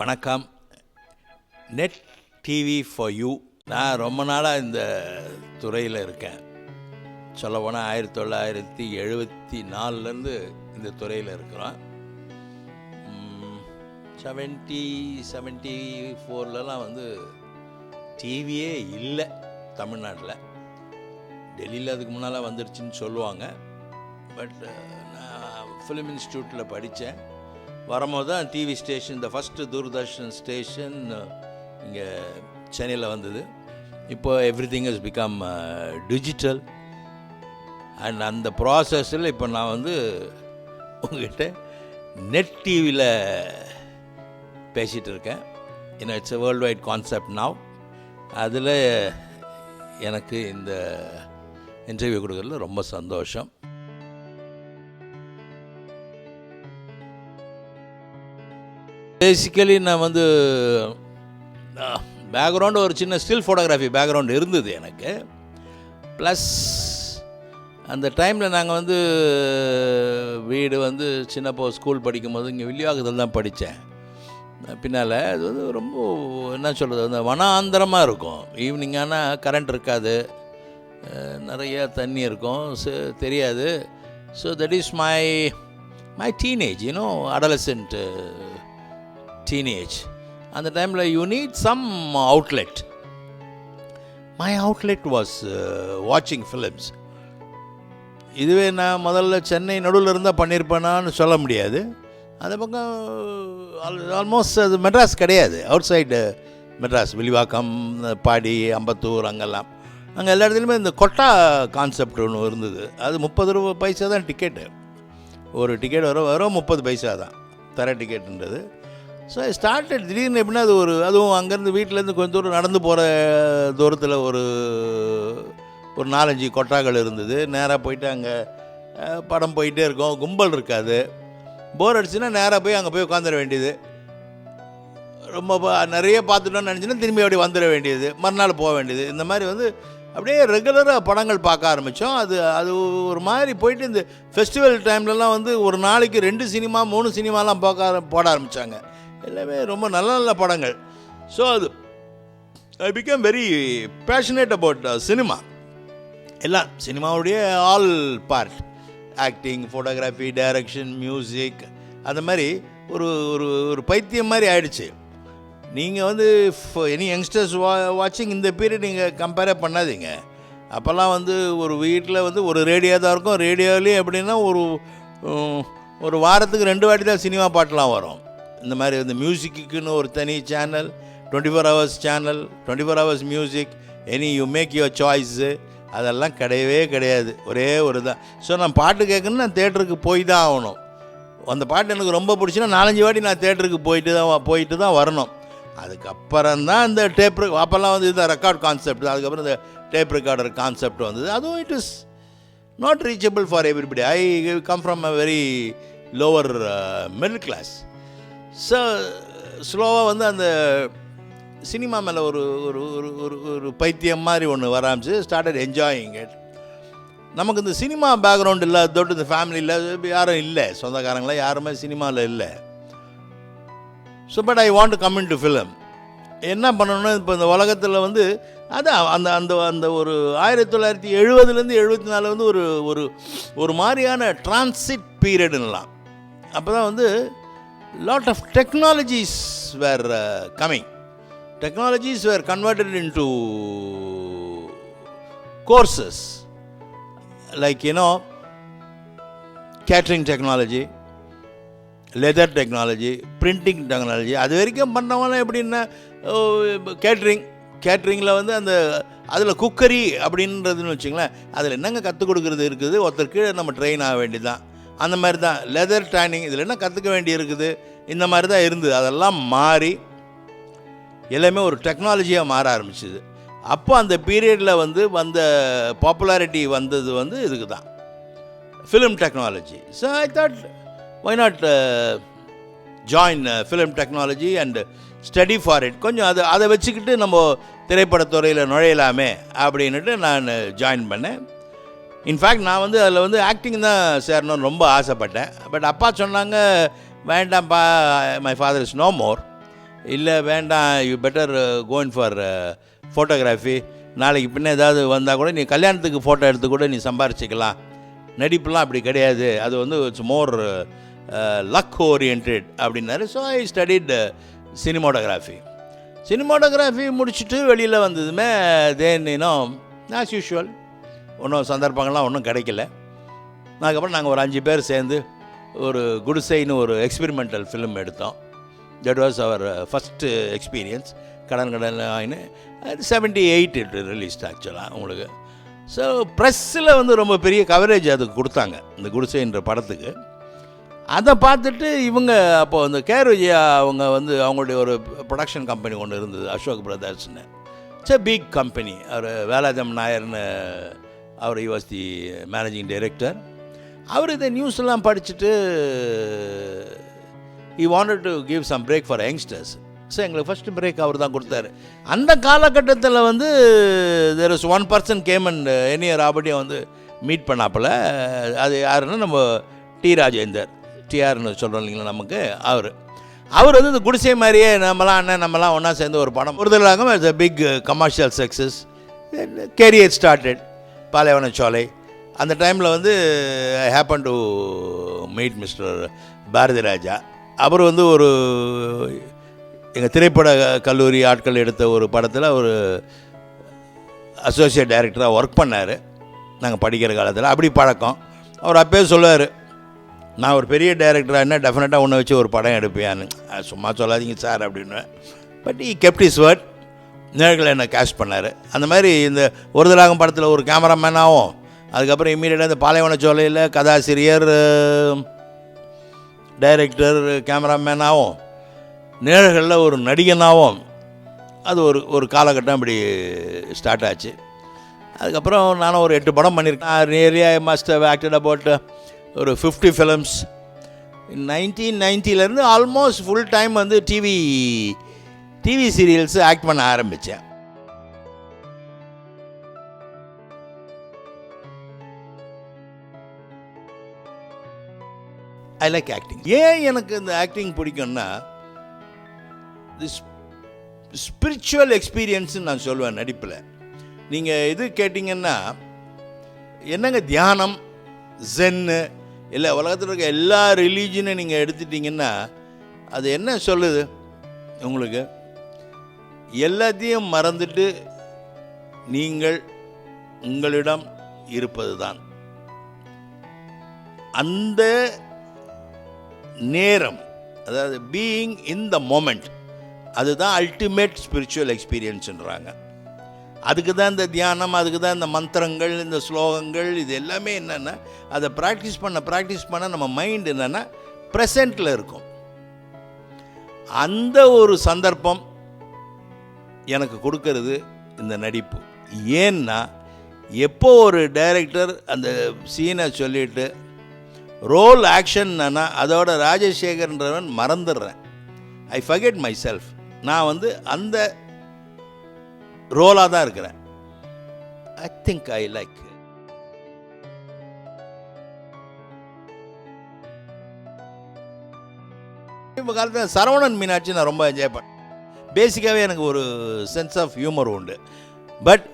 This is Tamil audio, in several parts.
வணக்கம். Net TV for you. நான் ரொம்ப நாளாக இந்த துறையில் இருக்கேன். சொல்லப்போனால் 1974 இந்த துறையில் இருக்கிறோம். 74 டிவியே இல்லை தமிழ்நாட்டில். டெல்லியில் அதுக்கு முன்னால் வந்துருச்சுன்னு சொல்லுவாங்க. பட் நான் ஃபிலிம் இன்ஸ்டியூட்டில் படித்தேன். வரும்போது தான் டிவி ஸ்டேஷன், இந்த ஃபஸ்ட்டு தூர்தர்ஷன் ஸ்டேஷன் இங்கே சென்னையில் வந்தது. இப்போ every thing has become digital. And அந்த ப்ராசஸில் இப்போ நான் உங்கள்கிட்ட நெட் டிவியில் பேசிகிட்டு இருக்கேன். ஏன்னா it's a world wide concept now. அதில் எனக்கு இந்த இன்டர்வியூ கொடுக்கறதுல ரொம்ப சந்தோஷம். பேசிக்கலி நான் பேக்ரவுண்டு ஒரு சின்ன ஸ்டில் ஃபோட்டோகிராஃபி பேக்ரவுண்டு இருந்தது எனக்கு. ப்ளஸ் அந்த டைமில் நாங்கள் வீடு சின்னப்போ ஸ்கூல் படிக்கும்போது இங்கே வில்லிவாக்கத்தில் தான் படித்தேன். பின்னால் அது ரொம்ப என்ன சொல்கிறது, வனாந்தரமாக இருக்கும். ஈவினிங் ஆனால் கரண்ட் இருக்காது, நிறைய தண்ணி இருக்கும், தெரியாது. So that is my teenage, adolescent teenage. அந்த டைமில் you need some outlet. My outlet was வாட்சிங் ஃபிலிம்ஸ். இதுவே நான் முதல்ல சென்னை நடுவில் இருந்தால் பண்ணியிருப்பேனான்னு சொல்ல முடியாது. அந்த பக்கம் ஆல்மோஸ்ட் அது மெட்ராஸ் கிடையாது, அவுட் சைடு மெட்ராஸ், வில்லிவாக்கம், பாடி, அம்பத்தூர், அங்கெல்லாம். அங்கே எல்லா இடத்துலையுமே இந்த கொட்டா கான்செப்ட் ஒன்று இருந்தது. அது 30 பைசா தான் டிக்கெட்டு. ஒரு டிக்கெட் வரும் 30 பைசா தான் தர டிக்கெட்டுன்றது. ஸோ ஸ்டார்டட் திடீர்னு எப்படின்னா அதுவும் அங்கேருந்து வீட்டிலேருந்து கொஞ்சம் தூரம் நடந்து போகிற தூரத்தில் ஒரு 4-5 கொட்டாக்கள் இருந்தது. நேராக போயிட்டு அங்கே படம் போயிட்டே இருக்கும், கும்பல் இருக்காது. போர் அடிச்சுன்னா நேராக போய் அங்கே போய் உட்காந்துட வேண்டியது. ரொம்ப நிறைய பார்த்துட்டோன்னு நினச்சின்னா திரும்பி அப்படியே வந்துட வேண்டியது, மறுநாள் போக வேண்டியது. இந்த மாதிரி அப்படியே ரெகுலராக படங்கள் பார்க்க ஆரம்பித்தோம். அது ஒரு மாதிரி போயிட்டு இந்த ஃபெஸ்டிவல் டைம்லலாம் ஒரு நாளைக்கு 2 சினிமா 3 சினிமாலாம் போட ஆரம்பித்தாங்க. எல்லாமே ரொம்ப நல்ல நல்ல படங்கள். So I become very passionate about cinema. எல்லாம் சினிமாவுடைய all part, acting, photography, direction, music, அந்த மாதிரி ஒரு பைத்தியம் மாதிரி ஆயிடுச்சு. நீங்கள் எனி யங்ஸ்டர்ஸ் வாட்சிங் இந்த பீரியட் நீங்கள் கம்பேரே பண்ணாதீங்க. அப்போல்லாம் ஒரு வீட்டில் ஒரு ரேடியோ தான் இருக்கும். ரேடியோலேயே எப்படின்னா ஒரு வாரத்துக்கு 2 வாட்டி தான் சினிமா பாட்டெலாம் வரும். இந்த மாதிரி மியூசிக்குன்னு ஒரு தனி channel, 24 hours channel, 24 hours music, you make your choice, அதெல்லாம் கிடையவே கிடையாது. ஒரே ஒரு தான். ஸோ நான் பாட்டு கேட்கணுன்னு நான் தேட்டருக்கு போய் தான் ஆகணும். அந்த பாட்டு எனக்கு ரொம்ப பிடிச்சின்னா 4-5 வாட்டி நான் தேட்டருக்கு போயிட்டு தான் வரணும். அதுக்கப்புறம் தான் இந்த அப்போல்லாம் இதுதான் ரெக்கார்ட் கான்செப்ட். அதுக்கப்புறம் இந்த டேப் ரெக்கார்டர் கான்செப்ட் வந்தது. அதுவும் it is not reachable for everybody. I come from a very lower middle class. So ஸ்லோவாக அந்த சினிமா மேலே ஒரு பைத்தியம் மாதிரி ஒன்று வர ஆரம்பிச்சு. Started enjoying it. நமக்கு இந்த சினிமா பேக்ரவுண்ட் இல்லாததோடு இந்த ஃபேமிலியில் யாரும் இல்லை, சொந்தக்காரங்களாம் யாருமே சினிமாவில் இல்லை. So but I want to come in to film. என்ன பண்ணணும்னா இப்போ இந்த உலகத்தில் அதான் அந்த ஒரு 1970 74 ஒரு மாதிரியான டிரான்சிட் பீரியடுன்னலாம். அப்போ தான் lot of technologies were coming. Technologies were converted into courses like catering technology, leather technology, printing technology. அது வரைக்கும் பண்ணவங்களாம் எப்படின்னா கேட்ரிங்கில் அந்த அதில் குக்கரி அப்படின்றதுன்னு வச்சுங்களேன், அதில் என்னங்க கற்றுக் கொடுக்குறது இருக்குது, ஒருத்தர் கீழே நம்ம ட்ரெயின் ஆக வேண்டியதுதான். அந்த மாதிரி தான் லெதர் டேனிங், இதில் என்ன கற்றுக்க வேண்டி இருக்குது, இந்த மாதிரி தான் இருந்தது. அதெல்லாம் மாறி எல்லாமே ஒரு டெக்னாலஜியாக மாற ஆரம்பிச்சிது. அப்போ அந்த பீரியடில் வந்த பாப்புலாரிட்டி வந்தது இதுக்கு தான், film technology. So I thought why not join film technology and study for it. கொஞ்சம் அதை வச்சுக்கிட்டு நம்ம திரைப்படத்துறையில் நுழையலாமே அப்படின்ட்டு நான் ஜாயின் பண்ணேன். இன்ஃபேக்ட் நான் அதில் ஆக்டிங் தான் சேரணும்னு ரொம்ப ஆசைப்பட்டேன். பட் அப்பா சொன்னாங்க, வேண்டாம்ப்பா, my father is no more, இல்லை வேண்டாம், you better going for photography, நாளைக்கு பின்ன ஏதாவது வந்தால் கூட நீ கல்யாணத்துக்கு ஃபோட்டோ எடுத்து கூட நீ சம்பாரிச்சிக்கலாம், நடிப்புலாம் அப்படி கிடையாது, அது வந்து இட்ஸ் மோர் லக் ஓரியன்ட் அப்படின்னாரு. ஸோ ஐ ஸ்டடிட் சினிமோட்டோகிராஃபி முடிச்சுட்டு வெளியில் வந்ததுமே தென் ஆஸ் யூஷுவல் ஒன்றும் சந்தர்ப்பங்கள்லாம் ஒன்றும் கிடைக்கல. அதுக்கப்புறம் நாங்கள் ஒரு 5 பேர் சேர்ந்து ஒரு குடிசைன்னு ஒரு எக்ஸ்பெரிமெண்டல் ஃபிலிம் எடுத்தோம். That was our first experience. கடன் ஆகின்னு 78 இட் ரிலீஸ்ட் ஆக்சுவலாக உங்களுக்கு. ஸோ ப்ரெஸ்ஸில் வந்து ரொம்ப பெரிய கவரேஜ் அதுக்கு கொடுத்தாங்க இந்த குடிசைன்ற படத்துக்கு. அதை பார்த்துட்டு இவங்க அப்போ அந்த கேர் விஜயா அவங்க வந்து அவங்களுடைய ஒரு ப்ரொடக்ஷன் கம்பெனி ஒன்று இருந்தது, அசோக் பிரதர்ஸ்னு. It's a big company. அவர் வேலாஜம் நாயர்னு அவர் வாஸ் தி மேனேஜிங் டைரக்டர். அவர் இந்த நியூஸ்லாம் படிச்சுட்டு he wanted to give some break for youngsters. So எங்களுக்கு ஃபஸ்ட்டு பிரேக் அவர் தான் கொடுத்தாரு. அந்த காலகட்டத்தில் வந்து there is one person came and any ராபர்ட்டியை வந்து மீட் பண்ணாப்பில். அது யாருன்னா நம்ம டி ராஜேந்தர், டிஆர்னு சொல்கிறோம் இல்லைங்களா நமக்கு, அவர் வந்து இந்த குடிசை மாதிரியே நம்மலாம் ஒன்றா சேர்ந்து ஒரு படம் ஒருதலாக இட்ஸ் a big commercial success. Career started Palaivanacholai. அந்த டைமில் வந்து I happen to meet mister Bharathi Raja. அவர் வந்து ஒரு எங்கள் திரைப்பட கல்லூரி ஆட்கள் எடுத்த ஒரு படத்தில் ஒரு அசோசியேட் டைரக்டராக ஒர்க் பண்ணார் நாங்கள் படிக்கிற காலத்தில். அப்படி பழக்கம். அவர் அப்போயே சொல்லுவார், நான் ஒரு பெரிய டைரக்டராக என்ன டெஃபினட்டாக ஒன்று வச்சு ஒரு படம் எடுப்பேன்னு. சும்மா சொல்லாதீங்க சார் அப்படின்னு. But E kept is word. நேர்களை என்னை கேஷ் பண்ணார். அந்த மாதிரி இந்த ஒரு தலாகம் படத்தில் ஒரு கேமராமேனாகவும், அதுக்கப்புறம் இம்மீடியட்டாக இந்த பாலைவனச்சோலையில் கதாசிரியர், டைரக்டர், கேமராமேனாகவும், நேர்களில் ஒரு நடிகனாகவும் அது ஒரு காலகட்டம் இப்படி ஸ்டார்ட் ஆச்சு. அதுக்கப்புறம் நானும் ஒரு 8 படம் பண்ணியிருக்கேன். Really I must have acted about ஒரு 50 ஃபிலிம்ஸ். 1990 ஆல்மோஸ்ட் ஃபுல் டைம் வந்து டிவி சீரியல்ஸு ஆக்ட் பண்ண ஆரம்பித்தேன். I like acting. ஏன் எனக்கு இந்த ஆக்டிங் பிடிக்கும்னா, திஸ் ஸ்பிரிச்சுவல் எக்ஸ்பீரியன்ஸுன்னு நான் சொல்லுவேன் நடிப்பில். நீங்கள் இது கேட்டிங்கன்னா என்னங்க தியானம், ஜென்னு, இல்லை உலகத்தில் இருக்க எல்லா ரிலீஜனை நீங்கள் எடுத்துட்டிங்கன்னா அது என்ன சொல்லுது உங்களுக்கு? எல்லாத்தையும் மறந்துட்டு நீங்கள் உங்களிடம் இருப்பது தான். அந்த நேரம், அதாவது பீயிங் இன் த மொமெண்ட், அதுதான் அல்டிமேட் ஸ்பிரிச்சுவல் எக்ஸ்பீரியன்ஸுன்றாங்க. அதுக்கு தான் இந்த தியானம், அதுக்கு தான் இந்த மந்திரங்கள், இந்த ஸ்லோகங்கள், இது எல்லாமே என்னென்னா அதை ப்ராக்டிஸ் பண்ண நம்ம மைண்ட் என்னென்னா ப்ரெசண்ட்டில் இருக்கும். அந்த ஒரு சந்தர்ப்பம் எனக்கு கொடுக்கறது இந்த நடிப்பு. ஏன்னா எப்போ ஒரு டைரக்டர் அந்த சீனை சொல்லிவிட்டு ரோல் ஆக்ஷன்னா அதோட ராஜசேகர்ன்றவன் மறந்துடுறேன். I forget my myself வந்து அந்த ரோலாக தான் இருக்கிறேன். I think I like. இப்போ காலத்தில் சரவணன் மீனாட்சி நான் ரொம்ப என்ஜாய் பண்ணேன். பேசிக்காகவே எனக்கு ஒரு சென்ஸ் ஆஃப் ஹியூமர் உண்டு. பட்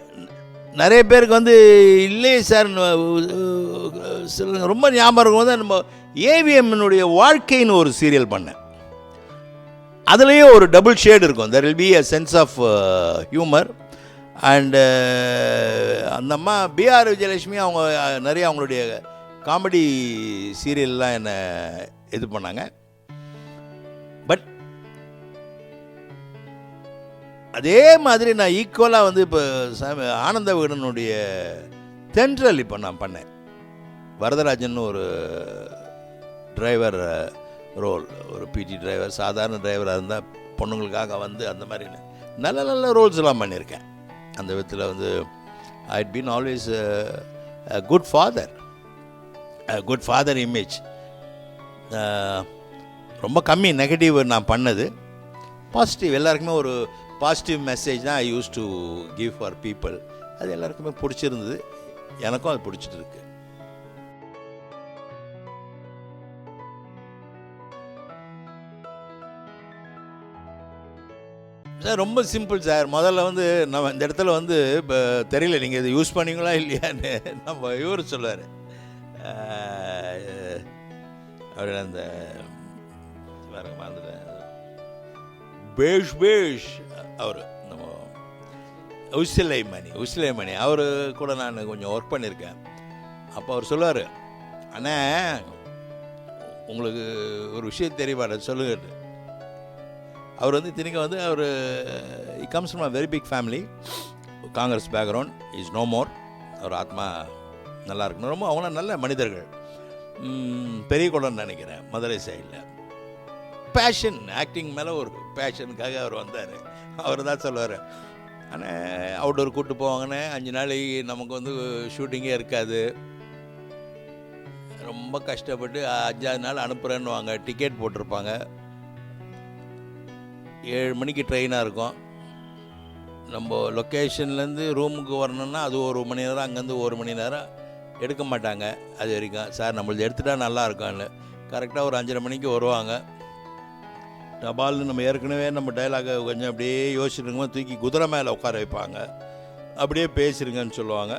நிறைய பேருக்கு வந்து இல்லையே சார், ரொம்ப ஞாபகம் இருக்கும் போது நம்ம ஏவிஎம்னுடைய வாழ்க்கைன்னு ஒரு சீரியல் பண்ணேன். அதுலேயே ஒரு டபுள் ஷேட் இருக்கும். There will be a sense of humour. And அந்த அம்மா பிஆர் விஜயலட்சுமி அவங்க நிறைய அவங்களுடைய காமெடி சீரியல்லாம் என்னை இது பண்ணாங்க. பட் அதே மாதிரி நான் ஈக்குவலாக வந்து இப்போ ஆனந்த விகடனுடைய தென்றல் இப்போ நான் பண்ணேன். வரதராஜன் ஒரு டிரைவர் ரோல், ஒரு பிடி டிரைவர், சாதாரண டிரைவராக இருந்தால் பொண்ணுங்களுக்காக வந்து அந்த மாதிரி நல்ல நல்ல ரோல்ஸ் எல்லாம் பண்ணியிருக்கேன். அந்த விதத்தில் வந்து I had been always good father image. ரொம்ப கம்மி நெகட்டிவ் நான் பண்ணது. பாசிட்டிவ், எல்லாருக்குமே ஒரு பாசிட்டிவ் மெசேஜ் தான் I use to give for people. அது எல்லாருக்குமே பிடிச்சிருந்தது, எனக்கும் அது பிடிச்சிட்டு இருக்கு. சார் ரொம்ப சிம்பிள் சார். முதல்ல வந்து நம்ம இந்த இடத்துல வந்து இப்போ தெரியல நீங்கள் இதை யூஸ் பண்ணீங்களா இல்லையான்னு. நம்ம இவர் சொல்லுவார், அவர் அந்த வேற மறந்துட்டேன், பேஷ் அவர் நம்ம உசிலைமணி அவர் கூட நான் கொஞ்சம் ஒர்க் பண்ணியிருக்கேன். அப்போ அவர் சொல்லுவார், அண்ணா உங்களுக்கு ஒரு விஷயம் தெரியுமா சொல்லுங்க. அவர் வந்து திணிக்க வந்து அவர் comes from a very big family, Congress background, is no more. அவர் ஆத்மா நல்லா இருக்கணும். ரொம்ப அவங்கள நல்ல மனிதர்கள். பெரிய குளம்னு நினைக்கிறேன், மதுரை சைடில். பேஷன், ஆக்டிங் மேலே ஒரு பேஷனுக்காக அவர் வந்தார். அவர் தான் சொல்லுவார், ஆனால் அவுட்டோர் கூப்பிட்டு போவாங்கன்னு 5 நாளைக்கு நமக்கு வந்து ஷூட்டிங்கே இருக்காது, ரொம்ப கஷ்டப்பட்டு 5ஆவது நாள் அனுப்புகிறேன்னுவாங்க. டிக்கெட் போட்டிருப்பாங்க, 7 மணிக்கு ட்ரெயினாக இருக்கும். நம்ம லொக்கேஷன்லேருந்து ரூமுக்கு வரணுன்னா அது 1 மணி நேரம், அங்கேருந்து 1 மணி நேரம் எடுக்க மாட்டாங்க. அது வரைக்கும் சார் நம்மளது எடுத்துட்டா நல்லா இருக்கும்னு கரெக்டாக ஒரு 5:30 மணிக்கு வருவாங்க. டபால்னு நம்ம ஏற்கனவே நம்ம டைலாகை கொஞ்சம் அப்படியே யோசிச்சுருக்கோம், தூக்கி குதிரை மேலே உட்கார வைப்பாங்க, அப்படியே பேசிடுங்கன்னு சொல்லுவாங்க.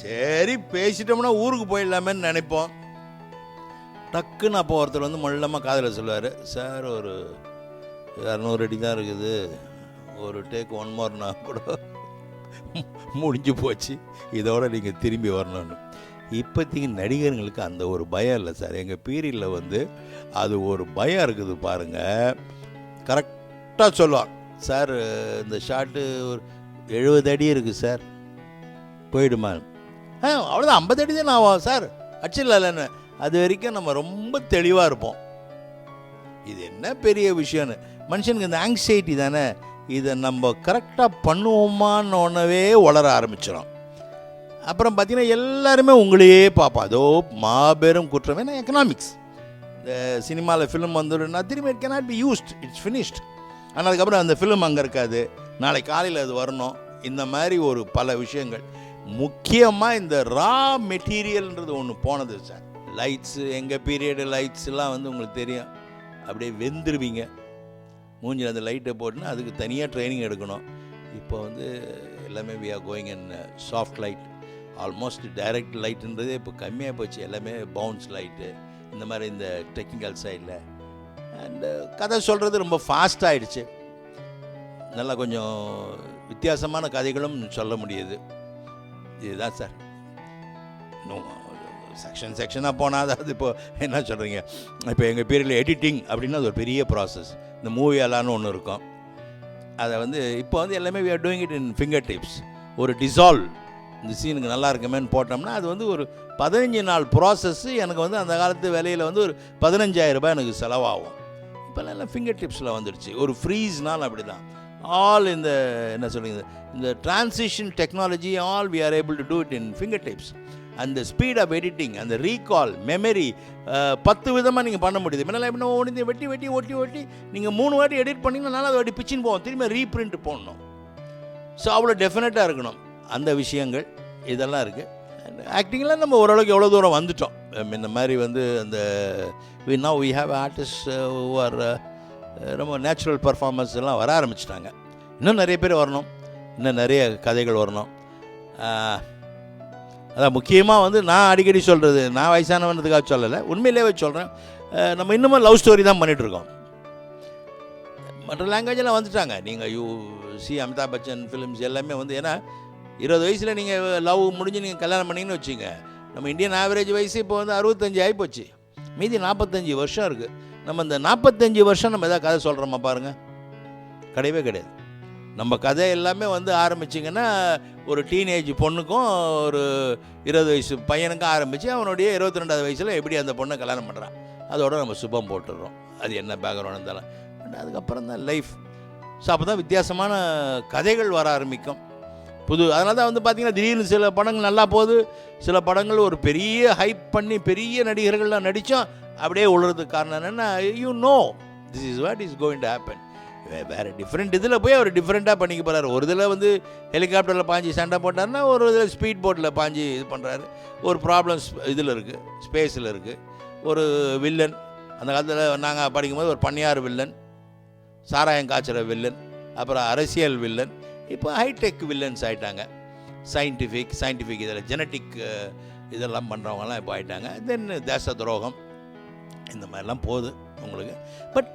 சரி பேசிட்டோம்னா ஊருக்கு போயிடலாமேன்னு நினைப்போம். டக்குன்னு அப்போ ஒருத்தர் வந்து மொல்லமாக காதில் சொல்லுவார், சார் ஒரு 200 அடி தான் இருக்குது, ஒரு டேக் 1 மோர்னா கூட முடிஞ்சு போச்சு, இதோட நீங்கள் திரும்பி வரணும்னு. இப்போதைக்கு நடிகர்களுக்கு அந்த ஒரு பயம் இல்லை சார். எங்கள் பீரியடில் வந்து அது ஒரு பயம் இருக்குது பாருங்கள். கரெக்டாக சொல்லுவான், சார் இந்த ஷாட்டு ஒரு 70 அடி இருக்குது சார், போயிடுமா? அவ்வளோதான், 50 அடி தான் ஆகும் சார், அடிச்சிடலான்னு. அது வரைக்கும் நம்ம ரொம்ப தெளிவாக இருப்போம். இது என்ன பெரிய விஷயம்னு. மனுஷனுக்கு இந்த ஆங்ஸைட்டி தானே, இதை நம்ம கரெக்டாக பண்ணுவோமான்னு ஒன்றவே வளர ஆரம்பிச்சிடும். அப்புறம் பார்த்திங்கன்னா எல்லாருமே உங்களையே பார்ப்போம். அதோ மாபெரும் குற்றம். ஏன்னா எக்கனாமிக்ஸ், இந்த சினிமாவில் ஃபிலிம் வந்துடுன்னா திரும்பி it cannot be used, it's finished. ஆனால் அதுக்கப்புறம் அந்த ஃபிலிம் அங்கே இருக்காது, நாளைக்கு காலையில் அது வரணும். இந்த மாதிரி ஒரு பல விஷயங்கள். முக்கியமாக இந்த ரா மெட்டீரியல்ன்றது ஒன்று போனது சார். லைட்ஸு, எங்கள் பீரியடு லைட்ஸ்லாம் வந்து உங்களுக்கு தெரியும், அப்படியே வெந்துருவீங்க. மூஞ்சில் அந்த லைட்டை போட்டுன்னா அதுக்கு தனியாக ட்ரைனிங் எடுக்கணும். இப்போ வந்து எல்லாமே we are going in soft light. Almost direct லைட்டுன்றதே இப்போ கம்மியாக போச்சு. எல்லாமே பவுன்ஸ் லைட்டு, இந்த மாதிரி இந்த டெக்னிக்கல் சைடில். அண்டு கதை சொல்கிறது ரொம்ப ஃபாஸ்ட் ஆகிடுச்சு. நல்லா கொஞ்சம் வித்தியாசமான கதைகளும் சொல்ல முடியுது. இதுதான் சார். செக்ஷனாக போனால் அதாவது இப்போ என்ன சொல்கிறீங்க, இப்போ எங்கள் பீரியடில் எடிட்டிங் அப்படின்னா அது ஒரு பெரிய ப்ராசஸ். இந்த மூவி எல்லான்னு ஒன்று இருக்கும், அதை வந்து இப்போ வந்து எல்லாமே we are doing it in fingertips. ஒரு டிசால்வ் இந்த சீனுக்கு நல்லா இருக்குமேன்னு போட்டோம்னா அது வந்து ஒரு 15 நாள் ப்ராசஸ்ஸு. எனக்கு வந்து அந்த காலத்து விலையில் வந்து ஒரு 15,000 ரூபாய் எனக்கு செலவாகும். இப்போல்லாம் எல்லாம் ஃபிங்கர் டிப்ஸில் வந்துடுச்சு. ஒரு ஃப்ரீஸ்னால் அப்படி தான். ஆல் இந்த என்ன சொல்கிறீங்க, இந்த transition technology all we are able to do it in fingertips. அந்த ஸ்பீட் ஆஃப் எடிட்டிங், அந்த ரீகால், மெமரி 10 விதமாக நீங்கள் பண்ண முடியுது. முன்னாடி எப்படின்னா ஒன்று வெட்டி ஒட்டி நீங்கள் 3 வாட்டி எடிட் பண்ணிங்கன்னா அது வாட்டி பிச்சின்னு போவோம், திரும்பி ரீப்ரிண்ட் போடணும். ஸோ அவ்வளோ டெஃபினட்டாக இருக்கணும் அந்த விஷயங்கள். இதெல்லாம் இருக்குது. ஆக்டிங்லாம் நம்ம ஓரளவுக்கு எவ்வளோ தூரம் வந்துட்டோம். இந்த மாதிரி வந்து அந்த now we have artist are ரொம்ப நேச்சுரல் பர்ஃபார்மன்ஸ் எல்லாம் வர ஆரம்பிச்சிட்டாங்க. இன்னும் நிறைய பேர் வரணும், இன்னும் நிறைய கதைகள் வரணும். அதான் முக்கியமாக வந்து நான் அடிக்கடி சொல்கிறது, நான் வயசானவன்றதுக்காக சொல்லலை, உண்மையிலேயே வச்சு சொல்கிறேன். நம்ம இன்னமும் லவ் ஸ்டோரி தான் பண்ணிகிட்ருக்கோம். மற்ற லாங்குவேஜெல்லாம் வந்துட்டாங்க. நீங்கள் அமிதாப் பச்சன் ஃபிலிம்ஸ் எல்லாமே வந்து, ஏன்னா 20 வயசில் நீங்கள் லவ் முடிஞ்சு நீங்கள் கல்யாணம் பண்ணிங்கன்னு வச்சுங்க, நம்ம இந்தியன் ஆவரேஜ் வயசு இப்போ வந்து 65 ஆகிப்போச்சு. மீதி 45 வருஷம் இருக்குது. நம்ம இந்த 45 வருஷம் நம்ம எதாவது கதை சொல்கிறோமா பாருங்கள்? கிடையவே கிடையாது. நம்ம கதை எல்லாமே வந்து ஆரம்பிச்சிங்கன்னா ஒரு டீனேஜ் பொண்ணுக்கும் ஒரு 20 வயசு பையனுக்கும் ஆரம்பித்து அவனுடைய 22வது வயசில் எப்படி அந்த பொண்ணை கல்யாணம் பண்ணுறான், அதோடு நம்ம சுபம் போட்டுடுறோம். அது என்ன பேக்ரவுண்ட் இருந்தாலும். அதுக்கப்புறம் தான் லைஃப். ஸோ அப்போ தான் வித்தியாசமான கதைகள் வர ஆரம்பிக்கும் புது. அதனால தான் வந்து பார்த்திங்கன்னா திடீர்னு சில படங்கள் நல்லா போகுது, சில படங்கள் ஒரு பெரிய ஹைப் பண்ணி பெரிய நடிகர்கள்லாம் நடித்தோம் அப்படியே உழுறதுக்கு காரணம் என்னென்னா, this is what is going to happen. வேறு டிஃப்ரெண்ட் இதில் போய் அவர் டிஃப்ரெண்ட்டாக பண்ணிக்க போகிறார். ஒரு இதில் வந்து ஹெலிகாப்டரில் பாஞ்சு சண்டை போட்டார்னா, ஒரு இதில் ஸ்பீட் போட்டில் பாஞ்சு இது பண்ணுறாரு. ஒரு ப்ராப்ளம்ஸ் இதில் இருக்குது, ஸ்பேஸில் இருக்குது. ஒரு வில்லன், அந்த காலத்தில் நாங்கள் படிக்கும்போது ஒரு பண்ணையார் வில்லன், சாராயம் காய்ச்சற வில்லன், அப்புறம் அரசியல் வில்லன், இப்போ ஹைடெக் வில்லன்ஸ் ஆகிட்டாங்க. சயின்டிஃபிக் இதில் ஜெனட்டிக் இதெல்லாம் பண்ணுறவங்கலாம் இப்போ ஆகிட்டாங்க. தென் தேச துரோகம் இந்த மாதிரிலாம் போகுது உங்களுக்கு. பட்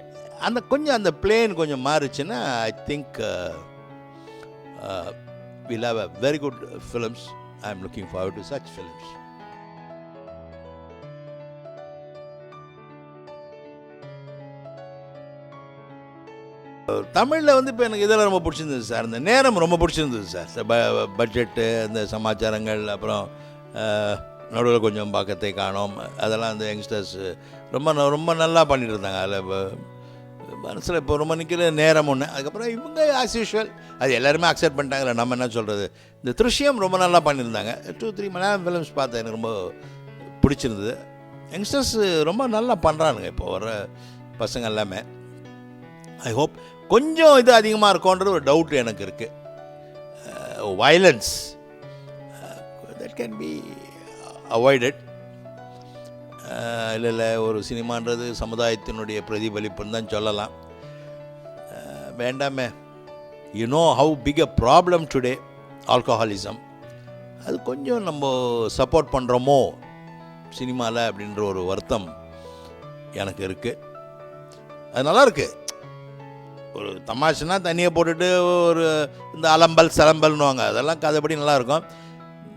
கொஞ்சம் அந்த பிளேன் கொஞ்சம் மாறுச்சுன்னா I think we'll have a very good films. I'm looking forward to such films. தமிழில் இப்போ எனக்கு இதெல்லாம் ரொம்ப பிடிச்சிருந்தது சார். இந்த நேரம் ரொம்ப பிடிச்சிருந்தது சார். பட்ஜெட்டு, இந்த சமாச்சாரங்கள், அப்புறம் நடுவில் கொஞ்சம் பக்கத்தை காணோம், அதெல்லாம் அந்த யங்ஸ்டர்ஸ் ரொம்ப ரொம்ப நல்லா பண்ணிட்டு இருந்தாங்க. அதில் மனசில் இப்போ ரொம்ப நிற்கிற நேரம் ஒன்று. அதுக்கப்புறம் இவங்க ஆஸ் யூஷுவல் அது எல்லாருமே அக்செப்ட் பண்ணிட்டாங்கல்ல, நம்ம என்ன சொல்கிறது. இந்த திருஷ்யம் ரொம்ப நல்லா பண்ணியிருந்தாங்க. 2-3 மலையாளம் ஃபிலிம்ஸ் பார்த்தேன், எனக்கு ரொம்ப பிடிச்சிருந்தது. யங்ஸ்டர்ஸ் ரொம்ப நல்லா பண்ணுறானுங்க இப்போ வர பசங்க எல்லாமே. ஐ ஹோப் கொஞ்சம் இது அதிகமாக இருக்கும்ன்றது ஒரு டவுட் எனக்கு இருக்குது. Violence that can be avoided. இல்லை ஒரு சினிமான்றது சமுதாயத்தினுடைய பிரதிபலிப்புன்னு தான் சொல்லலாம். வேண்டாமே. You know how big a problem today, alcoholism. அது கொஞ்சம் நம்ம சப்போர்ட் பண்ணுறோமோ சினிமாவில் அப்படின்ற ஒரு வருத்தம் எனக்கு இருக்குது. அது நல்லா இருக்குது. ஒரு தமாஷுனா தண்ணியை போட்டுட்டு ஒரு இந்த அலம்பல் சலம்பல்னுவாங்க, அதெல்லாம் கதைப்படி நல்லாயிருக்கும்.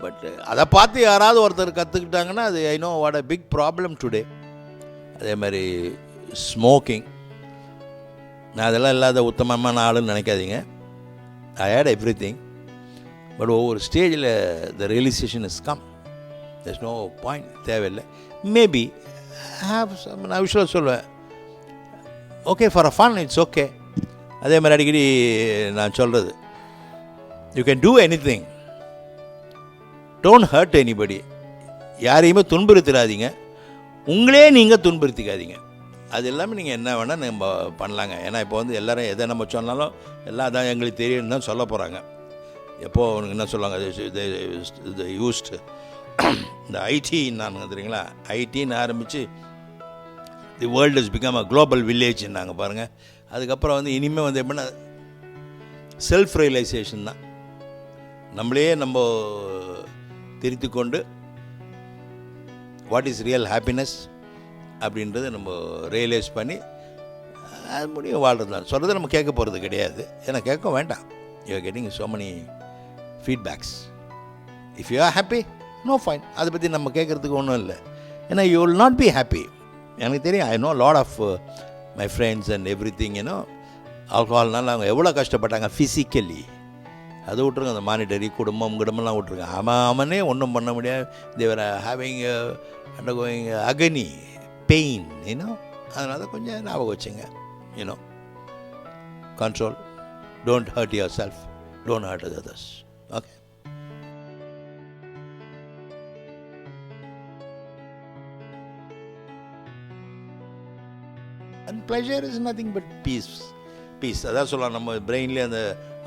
பட் அதை பார்த்து யாராவது ஒருத்தர் கற்றுக்கிட்டாங்கன்னா அது I know what a big problem today. அதே மாதிரி ஸ்மோக்கிங், நான் அதெல்லாம் இல்லாத உத்தமமான ஆளுன்னு நினைக்காதீங்க. I hate everything. But ஒவ்வொரு ஸ்டேஜில் the realisation is come, there's no point, தேவையில்லை. மேபி நான் விஷயம் சொல்லுவேன், okay for a fun, it's okay. அதே மாதிரி அடிக்கடி நான் சொல்கிறது, you can do anything, don't hurt anybody. யாரையுமே துன்புறுத்திடாதீங்க, உங்களே நீங்கள் துன்புறுத்திக்காதீங்க. அது எல்லாமே நீங்கள் என்ன வேணால் நம்ம பண்ணலாங்க. ஏன்னா இப்போ எல்லோரும் எதை நம்ம சொன்னாலும் எல்லாம் அதான் எங்களுக்கு தெரியும்னு தான் சொல்ல போகிறாங்க. எப்போது அவனுக்கு என்ன சொல்லுவாங்க, இது யூஸ்டு இந்த ஐடின்னாங்க தெரியுங்களா, ஐடின்னு ஆரம்பித்து the world is become a global வில்லேஜ்னாங்க பாருங்கள். அதுக்கப்புறம் இனிமேல் எப்படின்னா செல்ஃப் ரியலைசேஷன் தான். நம்மளே நம்ம திருத்தி கொண்டு வாட் இஸ் ரியல் ஹாப்பினஸ் அப்படின்றத நம்ம ரியலைஸ் பண்ணி அது முடியும் வாழ்கிறது தான். சொல்கிறது நம்ம கேட்க போகிறது கிடையாது, ஏன்னா கேட்க வேண்டாம். You are getting so many feedbacks. If you are happy, no fine. அதை பற்றி நம்ம கேட்குறதுக்கு ஒன்றும் இல்லை. ஏன்னா you will not be happy. எனக்கு தெரியும், I know lot of my friends and everything. ஏன்னோ ஆல்கஹால்னால அவங்க எவ்வளோ கஷ்டப்பட்டாங்க ஃபிசிக்கலி. அதை விட்ருங்க, அந்த மானிட்டரி குடும்பம்லாம் விட்ருங்க. அவனே ஒன்றும் பண்ண முடியாது. They are having undergoing agony pain, you know. அதனால் கொஞ்சம் ஞாபகம் வச்சுங்க, you know. Control, don't hurt yourself, don't hurt others. Okay. And pleasure is nothing but peace. அதான் சொல்லலாம், நம்ம பிரெயின்லேயே அந்த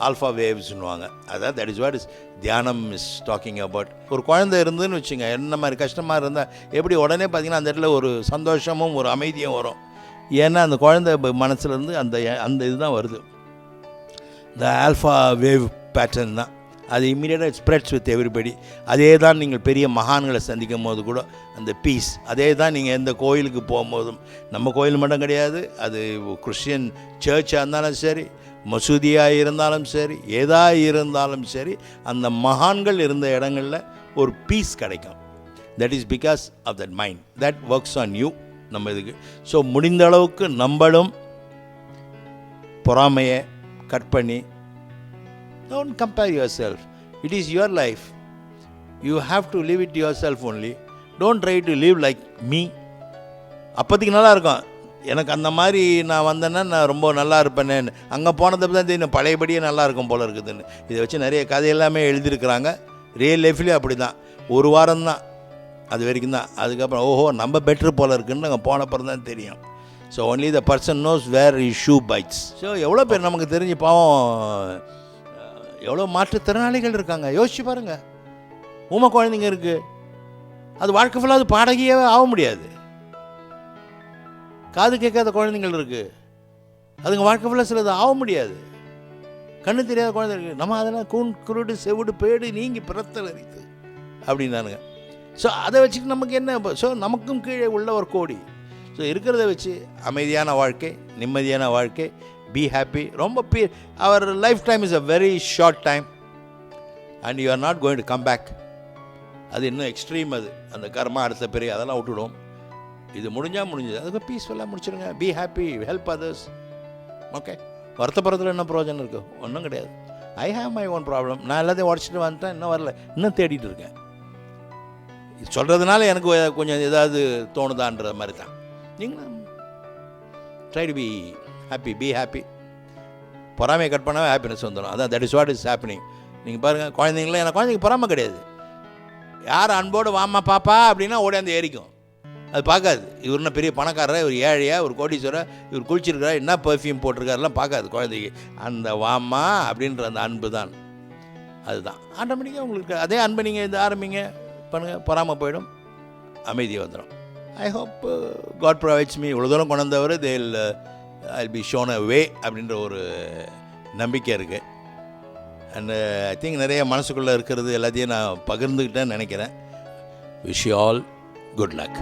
ஆல்ஃபா வேவ்ஸ்னுவாங்க. அதாவது தட் இஸ் வாட் இஸ் தியானம் இஸ் டாக்கிங் அபவுட். ஒரு குழந்தை இருந்துன்னு வச்சுங்க, என்ன மாதிரி கஷ்டமாக இருந்தால் எப்படி உடனே பார்த்திங்கன்னா அந்த இடத்துல ஒரு சந்தோஷமும் ஒரு அமைதியும் வரும். ஏன்னா அந்த குழந்தை மனசுலேருந்து அந்த இதுதான் வருது, இந்த ஆல்ஃபா வேவ் பேட்டர்ன் தான். அது இம்மீடியட்டாக இட் ஸ்ப்ரெட்ஸ் வித் எவ்ரிபடி. அதே தான் நீங்கள் பெரிய மகான்களை சந்திக்கும் போது கூட அந்த பீஸ், அதே தான் நீங்கள் எந்த கோயிலுக்கு போகும்போதும், நம்ம கோயில் மட்டும் கிடையாது, அது கிறிஸ்டியன் சர்ச்சாக இருந்தாலும் சரி, மசூதியாக இருந்தாலும் சரி, எதாக இருந்தாலும் சரி, அந்த மகான்கள் இருந்த இடங்களில் ஒரு பீஸ் கிடைக்கும். That is because of that mind that works on you. நம்ம இதுக்கு ஸோ முடிந்த அளவுக்கு நம்மளும் பொறாமையை கட் பண்ணி, don't compare yourself. It is your life. You have to live it yourself only. Don't try to live like me. அப்போதைக்கு நல்லா இருக்கும், எனக்கு அந்த மாதிரி நான் வந்தேன்னா நான் ரொம்ப நல்லா இருப்பேன்னு. அங்கே போனதை தான் தெரியும் பழையபடியே நல்லா இருக்கும் போல இருக்குதுன்னு. இதை வச்சு நிறைய கதையெல்லாமே எழுதியிருக்கிறாங்க. ரியல் லைஃப்லேயும் அப்படி தான். ஒரு வாரம் தான் அது வரைக்கும் தான். அதுக்கப்புறம் ஓஹோ நம்ம பெட்ரு போல இருக்குன்னு அங்கே போனப்பறம் தான் தெரியும். So only the person knows where is shoe bites. So எவ்வளோ பேர் நமக்கு தெரிஞ்சு பாவம் எவ்வளோ மாற்றுத்திறனாளிகள் இருக்காங்க, யோசிச்சு பாருங்கள். ஊமை குழந்தைங்க இருக்குது, அது வாழ்க்கை ஃபுல்லாக அது பாடகியே ஆக முடியாது. காது கேட்காத குழந்தைங்கள் இருக்குது, அதுங்க வாழ்க்கை ஃபுல்லாக சிலது ஆக முடியாது. கண்ணு தெரியாத குழந்தை இருக்குது, நம்ம அதெல்லாம் கூன் குருடு செவிடு பேடு நீங்கி பிறத்தல் அரித்து அப்படின்னானுங்க. ஸோ அதை வச்சுட்டு நமக்கு என்ன? ஸோ நமக்கும் கீழே உள்ள ஒரு கோடி. ஸோ இருக்கிறத வச்சு அமைதியான வாழ்க்கை, நிம்மதியான வாழ்க்கை, பி ஹாப்பி. ரொம்ப our life time is a very short time and you are not going to come back. அது இன்னும் எக்ஸ்ட்ரீம். அது அந்த கர்மா அடுத்த பெரிய அதெல்லாம் விட்டுடும். இது முடிஞ்சது அதுக்கு பீஸ்ஃபுல்லாக முடிச்சிடுங்க. Be happy, help others. Okay, வருத்தப்படுறதுல என்ன பிரயோஜனம் இருக்குது? ஒன்றும் கிடையாது. I have my own problem. நான் எல்லாத்தையும் உடச்சிட்டு வந்துட்டேன், இன்னும் வரல, இன்னும் தேடிட்டு இருக்கேன். சொல்கிறதுனால எனக்கு கொஞ்சம் ஏதாவது தோணுதான்ற மாதிரி தான். நீங்களும் try to be happy, be happy. பொறாமையை கட் பண்ணால் ஹாப்பினஸ் வந்துடும். அதான் that is what is happening. நீங்கள் பாருங்கள், குழந்தைங்களே, எனக்கு குழந்தைங்க பொறாமை கிடையாது. யார் அன்போடு வாமா பாப்பா அப்படின்னா ஓடியாந்து ஏறிக்கும். அது பார்க்காது இவர் என்ன பெரிய பணக்காரர், இவர் ஏழையா, ஒரு கோடீஸ்வரர், இவர் குளிச்சிருக்காரு, என்ன பர்ஃப்யூம் போட்டிருக்காருலாம் பார்க்காது குழந்தைக்கு. அந்த வாமா அப்படின்ற அந்த அன்பு தான். அதுதான் ஆட்டோமேட்டிக்காக உங்களுக்கு அதே அன்பை நீங்கள் இந்த ஆரம்பிங்க பண்ணுங்கள், பொறாமல் போயிடும், அமைதி வந்துடும். I hope God provides me. இவ்வளோ தூரம் கொண்டு வந்தவர் ஐல் பி ஷோன் அ வே அப்படின்ற ஒரு நம்பிக்கை இருக்குது. அண்டு ஐ திங்க் நிறைய மனசுக்குள்ளே இருக்கிறது எல்லாத்தையும் நான் பகிர்ந்துக்கிட்டேன்னு நினைக்கிறேன். Wish you all good luck.